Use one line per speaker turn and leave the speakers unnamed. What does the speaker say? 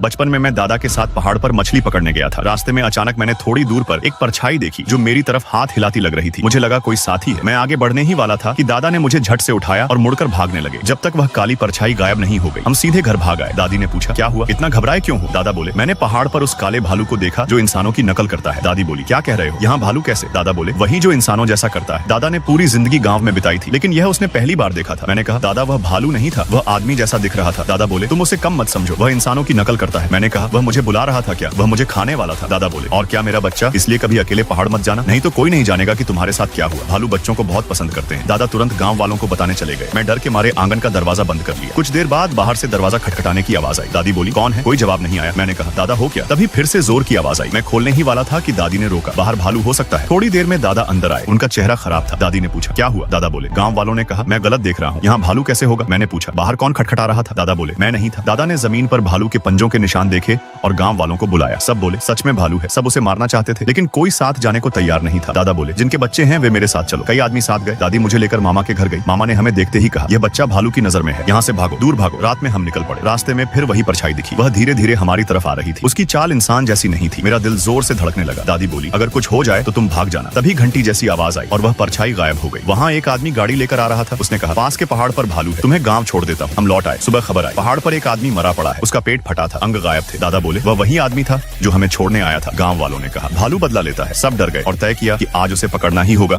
बचपन में मैं दादा के साथ पहाड़ पर मछली पकड़ने गया था। रास्ते में अचानक मैंने थोड़ी दूर पर एक परछाई देखी जो मेरी तरफ हाथ हिलाती लग रही थी। मुझे लगा कोई साथी है। मैं आगे बढ़ने ही वाला था कि दादा ने मुझे झट से उठाया और मुड़कर भागने लगे जब तक वह काली परछाई गायब नहीं हो गई। हम सीधे घर भाग आए। दादी ने पूछा, क्या हुआ, इतना घबराए क्यों हो? दादा बोले, मैंने पहाड़ पर उस काले भालू को देखा जो इंसानों की नकल करता है। दादी बोली, क्या कह रहे हो, यहाँ भालू कैसे? दादा बोले, वही जो इंसानों जैसा करता है। दादा ने पूरी जिंदगी गाँव में बिताई थी, लेकिन यह उसने पहली बार देखा था। मैंने कहा, दादा वह भालू नहीं था, वह आदमी जैसा दिख रहा था। दादा बोले, तुम उसे कम मत समझो, वह इंसानों की नकल करता है। मैंने कहा, वह मुझे बुला रहा था क्या? वह मुझे खाने वाला था। दादा बोले, और क्या मेरा बच्चा, इसलिए कभी अकेले पहाड़ मत जाना, नहीं तो कोई नहीं जानेगा कि तुम्हारे साथ क्या हुआ। भालू बच्चों को बहुत पसंद करते हैं। दादा तुरंत गांव वालों को बताने चले गए। मैं डर के मारे आंगन का दरवाजा बंद कर लिया। कुछ देर बाद बाहर से दरवाजा खटखटाने की आवाज आई। दादी बोली, कौन है? कोई जवाब नहीं आया। मैंने कहा, दादा हो क्या? तभी फिर से जोर की आवाज आई। मैं खोलने ही वाला था कि दादी ने रोका, बाहर भालू हो सकता है। थोड़ी देर में दादा अंदर आए। उनका चेहरा खराब था। दादी ने पूछा, क्या हुआ? दादा बोले, गाँव वालों ने कहा मैं गलत देख रहा हूँ, यहाँ भालू कैसे होगा? मैंने पूछा, बाहर कौन खटखटा रहा था? दादा बोले, मैं नहीं था। दादा ने जमीन पर भालू के पंजों के निशान देखे और गांव वालों को बुलाया। सब बोले, सच में भालू है। सब उसे मारना चाहते थे, लेकिन कोई साथ जाने को तैयार नहीं था। दादा बोले, जिनके बच्चे हैं वे मेरे साथ चलो। कई आदमी साथ गए। दादी मुझे लेकर मामा के घर गई। मामा ने हमें देखते ही कहा, यह बच्चा भालू की नजर में है, यहाँ से भागो, दूर भागो। रात में हम निकल पड़े। रास्ते में फिर वही परछाई दिखी। वह धीरे धीरे हमारी तरफ आ रही थी। उसकी चाल इंसान जैसी नहीं थी। मेरा दिल जोर से धड़कने लगा। दादी बोली, अगर कुछ हो जाए तो तुम भाग जाना। तभी घंटी जैसी आवाज आई और वह परछाई गायब हो गई। वहाँ एक आदमी गाड़ी लेकर आ रहा था। उसने कहा, पास के पहाड़ पर भालू है, तुम्हें गाँव छोड़ देता हूँ। हम लौट आए। सुबह खबर आई, पहाड़ पर एक आदमी मरा पड़ा है, उसका पेट फटा था, अंग गायब थे। दादा बोले, वह वही आदमी था जो हमें छोड़ने आया था। गाँव वालों ने कहा, भालू बदला लेता है। सब डर गए और तय किया कि आज उसे पकड़ना ही होगा।